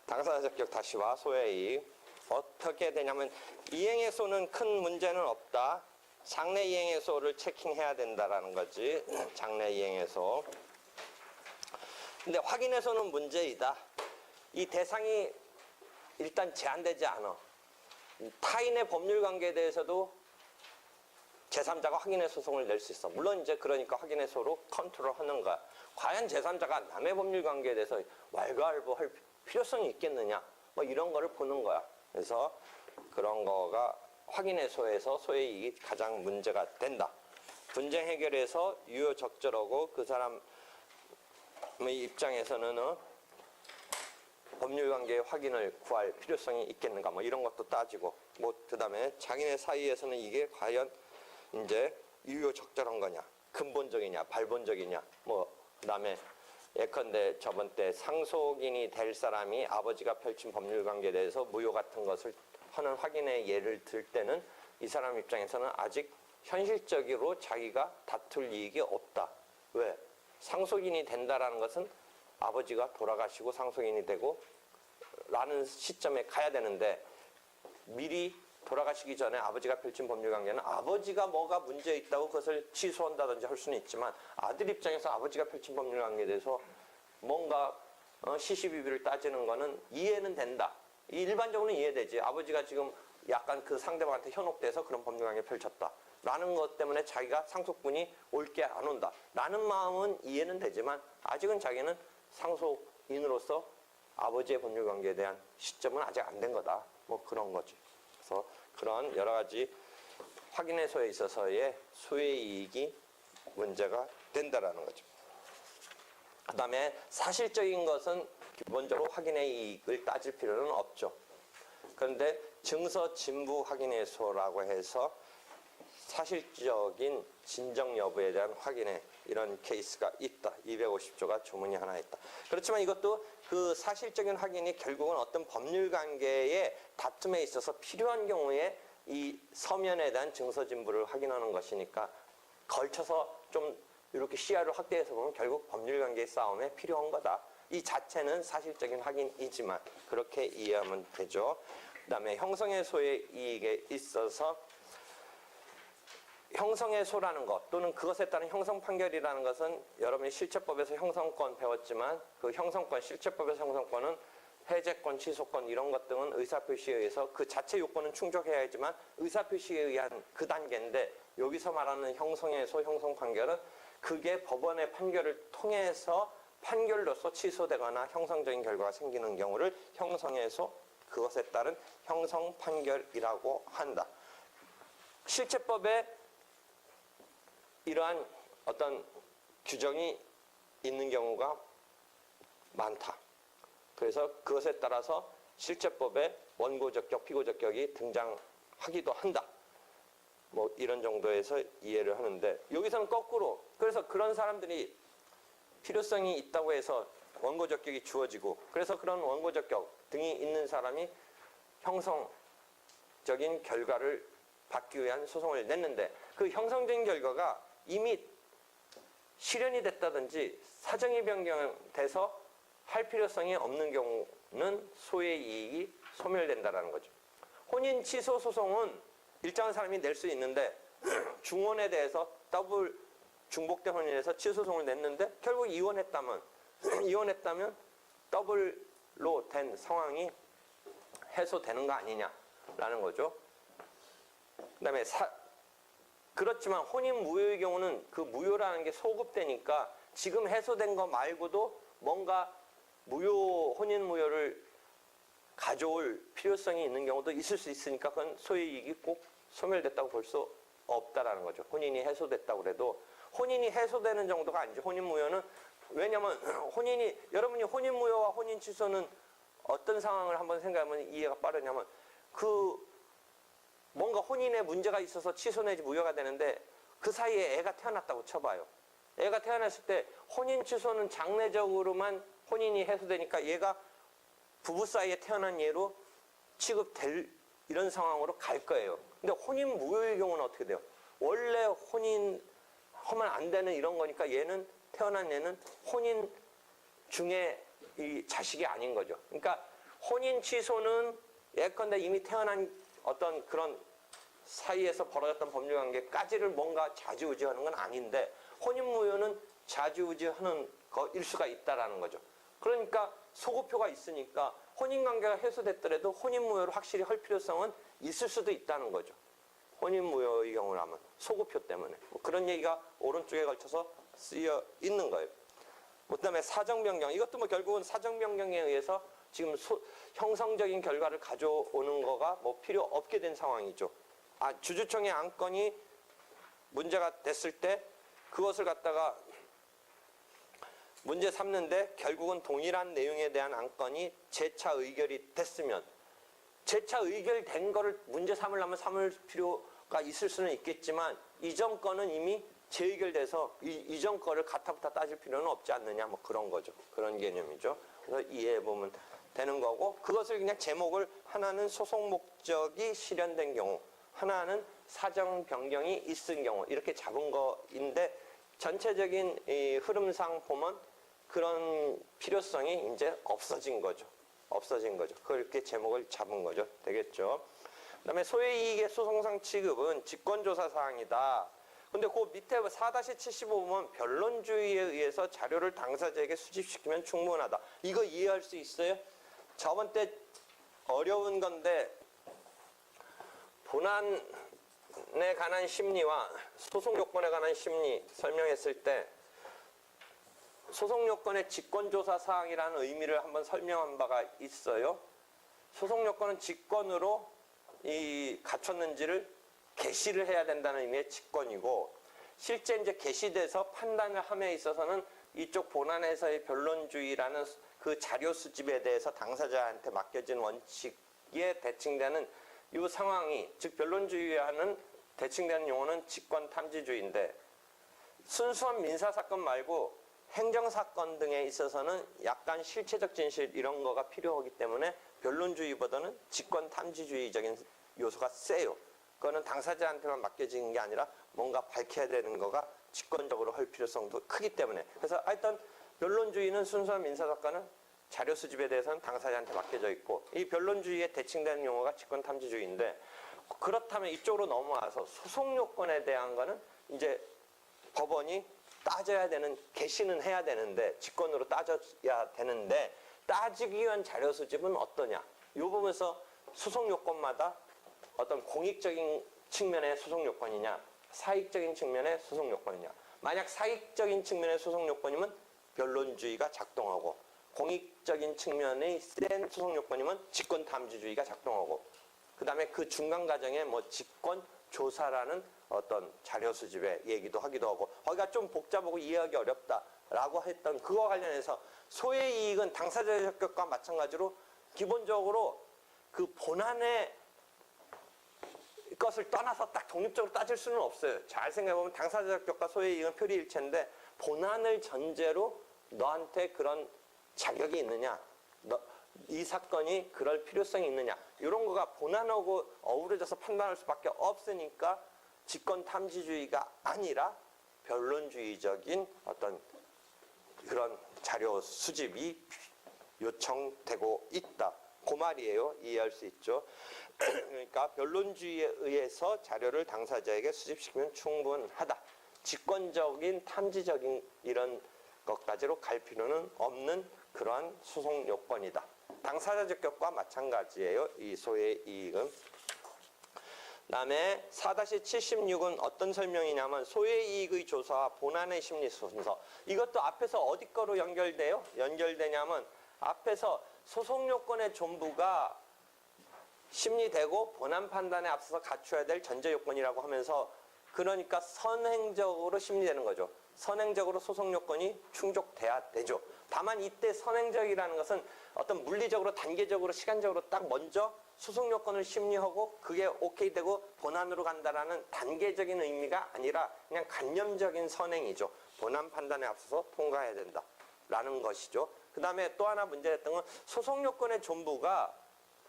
당사자적 다시와 소의 이익. 어떻게 되냐면 이행의소는 큰 문제는 없다. 장래 이행의소를 체킹해야 된다라는 거지. 장래 이행의소. 근데 확인의소는 문제이다. 이 대상이 일단 제한되지 않아. 타인의 법률관계에 대해서도 제3자가 확인의 소송을 낼 수 있어. 물론 이제 그러니까 확인의 소로 컨트롤하는 거야. 과연 제3자가 남의 법률관계에 대해서 왈가왈부할 필요성이 있겠느냐? 뭐 이런 거를 보는 거야. 그래서 그런 거가 확인의 소에서 소의 이익이 가장 문제가 된다. 분쟁 해결에서 유효적절하고 그 사람의 입장에서는 법률관계의 확인을 구할 필요성이 있겠는가? 뭐 이런 것도 따지고, 뭐 그다음에 자기네 사이에서는 이게 과연 이제 유효적절한 거냐, 근본적이냐, 발본적이냐, 뭐 그다음에 예컨대 저번 때 상속인이 될 사람이 아버지가 펼친 법률관계에 대해서 무효 같은 것을 하는 확인의 예를 들 때는 이 사람 입장에서는 아직 현실적으로 자기가 다툴 이익이 없다. 왜? 상속인이 된다라는 것은 아버지가 돌아가시고 상속인이 되고 라는 시점에 가야 되는데 미리 돌아가시기 전에 아버지가 펼친 법률관계는 아버지가 뭐가 문제 있다고 그것을 취소한다든지 할 수는 있지만 아들 입장에서 아버지가 펼친 법률관계에 대해서 뭔가 시시비비를 따지는 거는 이해는 된다. 일반적으로는 이해되지. 아버지가 지금 약간 그 상대방한테 현혹돼서 그런 법률관계 펼쳤다. 라는 것 때문에 자기가 상속분이 옳게 안 온다. 라는 마음은 이해는 되지만 아직은 자기는 상속인으로서 아버지의 법률관계에 대한 시점은 아직 안 된 거다. 뭐 그런 거지. 그래서 그런 여러 가지 확인의 소에 있어서의 소의 이익이 문제가 된다라는 거죠. 그 다음에 사실적인 것은 기본적으로 확인의 이익을 따질 필요는 없죠. 그런데 증서 진부 확인의 소라고 해서 사실적인 진정 여부에 대한 확인의 이런 케이스가 있다. 250조가 조문이 하나 있다. 그렇지만 이것도 그 사실적인 확인이 결국은 어떤 법률관계의 다툼에 있어서 필요한 경우에 이 서면에 대한 증서 진부를 확인하는 것이니까 걸쳐서 좀 이렇게 시야를 확대해서 보면 결국 법률관계의 싸움에 필요한 거다. 이 자체는 사실적인 확인이지만 그렇게 이해하면 되죠. 그 다음에 형성의 소의 이익에 있어서 형성의 소라는 것 또는 그것에 따른 형성 판결이라는 것은 여러분이 실체법에서 형성권 배웠지만 그 형성권, 실체법에서 형성권은 해제권, 취소권 이런 것 등은 의사표시에 의해서 그 자체 요건은 충족해야 하지만 의사표시에 의한 그 단계인데 여기서 말하는 형성의 소, 형성 판결은 그게 법원의 판결을 통해서 판결로서 취소되거나 형성적인 결과가 생기는 경우를 형성의 소, 그것에 따른 형성 판결이라고 한다. 실체법에 이러한 어떤 규정이 있는 경우가 많다. 그래서 그것에 따라서 실체법에 원고적격, 피고적격이 등장하기도 한다. 뭐 이런 정도에서 이해를 하는데 여기서는 거꾸로 그래서 그런 사람들이 필요성이 있다고 해서 원고적격이 주어지고 그래서 그런 원고적격 등이 있는 사람이 형성적인 결과를 받기 위한 소송을 냈는데 그 형성적인 결과가 이미 실현이 됐다든지 사정이 변경돼서 할 필요성이 없는 경우는 소의 이익이 소멸된다는 거죠. 혼인 취소 소송은 일정한 사람이 낼 수 있는데 중혼에 대해서 더블 중복된 혼인에서 취소송을 냈는데 결국 이혼했다면 더블로 된 상황이 해소되는 거 아니냐라는 거죠. 그다음에 그렇지만 혼인 무효의 경우는 그 무효라는 게 소급되니까 지금 해소된 거 말고도 뭔가 혼인 무효를 가져올 필요성이 있는 경우도 있을 수 있으니까 그건 소의 이익이 꼭 소멸됐다고 볼 수 없다라는 거죠. 혼인이 해소됐다고 그래도 혼인이 해소되는 정도가 아니죠. 혼인 무효는 왜냐하면 여러분이 혼인 무효와 혼인 취소는 어떤 상황을 한번 생각하면 이해가 빠르냐면 뭔가 혼인에 문제가 있어서 취소 내지 무효가 되는데 그 사이에 애가 태어났다고 쳐봐요. 애가 태어났을 때 혼인 취소는 장래적으로만 혼인이 해소되니까 얘가 부부 사이에 태어난 예로 취급될 이런 상황으로 갈 거예요. 근데 혼인 무효의 경우는 어떻게 돼요? 원래 혼인 하면 안 되는 이런 거니까 얘는 태어난 얘는 혼인 중에 이 자식이 아닌 거죠. 그러니까 혼인 취소는 예컨대 이미 태어난 어떤 그런 사이에서 벌어졌던 법률관계까지를 뭔가 좌지우지하는 건 아닌데 혼인무효는 좌지우지하는 거일 수가 있다라는 거죠. 그러니까 소급효가 있으니까 혼인관계가 해소됐더라도 혼인무효를 확실히 할 필요성은 있을 수도 있다는 거죠. 혼인무효의 경우라면 소급효 때문에 뭐 그런 얘기가 오른쪽에 걸쳐서 쓰여 있는 거예요. 그다음에 사정변경, 이것도 뭐 결국은 사정변경에 의해서 지금 형성적인 결과를 가져오는 거가 뭐 필요 없게 된 상황이죠. 주주총회 안건이 문제가 됐을 때 그것을 갖다가 문제 삼는데 결국은 동일한 내용에 대한 안건이 재차 의결이 됐으면 재차 의결된 거를 문제 삼으려면 삼을 필요가 있을 수는 있겠지만 이전 건은 이미 재의결돼서 이전 거를 가타부타 따질 필요는 없지 않느냐 뭐 그런 거죠. 그런 개념이죠. 그래서 이해해보면 되는 거고 그것을 그냥 제목을 하나는 소송 목적이 실현된 경우 하나는 사정 변경이 있은 경우 이렇게 잡은 거인데 전체적인 이 흐름상 보면 그런 필요성이 이제 없어진 거죠. 없어진 거죠. 그렇게 제목을 잡은 거죠. 되겠죠. 그다음에 소외이익의 소송상 취급은 직권조사 사항이다. 근데 그 밑에 4-75 보면 변론주의에 의해서 자료를 당사자에게 수집시키면 충분하다. 이거 이해할 수 있어요? 저번 때 어려운 건데 본안에 관한 심리와 소송 요건에 관한 심리 설명했을 때 소송 요건의 직권조사 사항이라는 의미를 한번 설명한 바가 있어요. 소송 요건은 직권으로 갖췄는지를 개시를 해야 된다는 의미의 직권이고 실제 이제 개시돼서 판단을 함에 있어서는 이쪽 본안에서의 변론주의라는 그 자료 수집에 대해서 당사자한테 맡겨진 원칙에 대칭되는 이 상황이 즉 변론주의와는 대칭되는 용어는 직권탐지주의인데 순수한 민사사건 말고 행정사건 등에 있어서는 약간 실체적 진실 이런 거가 필요하기 때문에 변론주의보다는 직권탐지주의적인 요소가 세요. 그거는 당사자한테만 맡겨지는 게 아니라 뭔가 밝혀야 되는 거가 직권적으로 할 필요성도 크기 때문에 그래서 하여튼 변론주의는 순수한 민사사건은 자료 수집에 대해서는 당사자한테 맡겨져 있고 이 변론주의에 대칭되는 용어가 직권탐지주의인데 그렇다면 이쪽으로 넘어와서 소송요건에 대한 거는 이제 법원이 따져야 되는 개시는 해야 되는데 직권으로 따져야 되는데 따지기 위한 자료 수집은 어떠냐 이 부분에서 소송요건마다 어떤 공익적인 측면의 소송요건이냐 사익적인 측면의 소송요건이냐 만약 사익적인 측면의 소송요건이면 변론주의가 작동하고 공익적인 측면의 센 소송요건이면 직권탐지주의가 작동하고 그 다음에 그 중간 과정에 뭐 직권조사라는 어떤 자료 수집의 얘기도 하기도 하고 거기가 좀 복잡하고 이해하기 어렵다라고 했던 그거 관련해서 소외이익은 당사자의 협격과 마찬가지로 기본적으로 그 본안의 것을 떠나서 딱 독립적으로 따질 수는 없어요. 잘 생각해보면 당사자 협격과 소외이익은 표리일체인데 본안을 전제로 너한테 그런 자격이 있느냐 이 사건이 그럴 필요성이 있느냐 이런 거가 본안하고 어우러져서 판단할 수밖에 없으니까 직권탐지주의가 아니라 변론주의적인 어떤 그런 자료 수집이 요청되고 있다. 그 말이에요. 이해할 수 있죠. 그러니까 변론주의에 의해서 자료를 당사자에게 수집시키면 충분하다. 직권적인 탐지적인 이런 것까지로 갈 필요는 없는 그러한 소송 요건이다. 당사자 적격과 마찬가지예요. 이 소의 이익은. 그다음에 4-76은 어떤 설명이냐면 소의 이익의 조사와 본안의 심리 순서. 이것도 앞에서 어디 거로 연결돼요? 연결되냐면 앞에서 소송 요건의 존부가 심리되고 본안 판단에 앞서서 갖춰야 될 전제 요건이라고 하면서 그러니까 선행적으로 심리되는 거죠. 선행적으로 소송 요건이 충족돼야 되죠. 다만 이때 선행적이라는 것은 어떤 물리적으로 단계적으로 시간적으로 딱 먼저 소송 요건을 심리하고 그게 오케이 되고 본안으로 간다라는 단계적인 의미가 아니라 그냥 관념적인 선행이죠. 본안 판단에 앞서서 통과해야 된다라는 것이죠. 그 다음에 또 하나 문제됐던 건 소송 요건의 존부가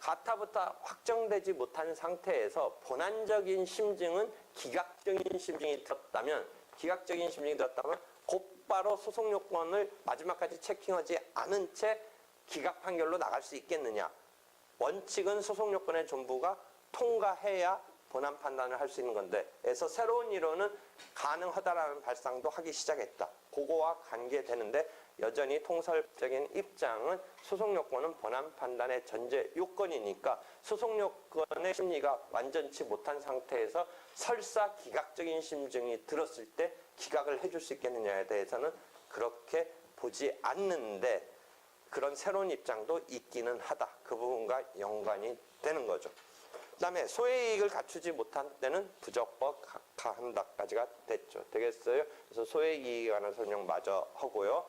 가타부터 확정되지 못한 상태에서 본안적인 심증은 기각적인 심증이 들었다면 기각적인 심증이 들었다면 곧바로 소송 요건을 마지막까지 체킹하지 않은 채 기각 판결로 나갈 수 있겠느냐. 원칙은 소송 요건의 전부가 통과해야 본안 판단을 할 수 있는 건데, 그래서 새로운 이론은 가능하다라는 발상도 하기 시작했다. 그거와 관계되는데 여전히 통설적인 입장은 소송 요건은 본안 판단의 전제 요건이니까 소송 요건의 심리가 완전치 못한 상태에서 설사 기각적인 심증이 들었을 때 기각을 해줄 수 있겠느냐에 대해서는 그렇게 보지 않는데 그런 새로운 입장도 있기는 하다. 그 부분과 연관이 되는 거죠. 그 다음에 소의 이익을 갖추지 못한 때는 부적법한다까지가 됐죠. 되겠어요? 그래서 소의 이익에 관한 설명 마저 하고요.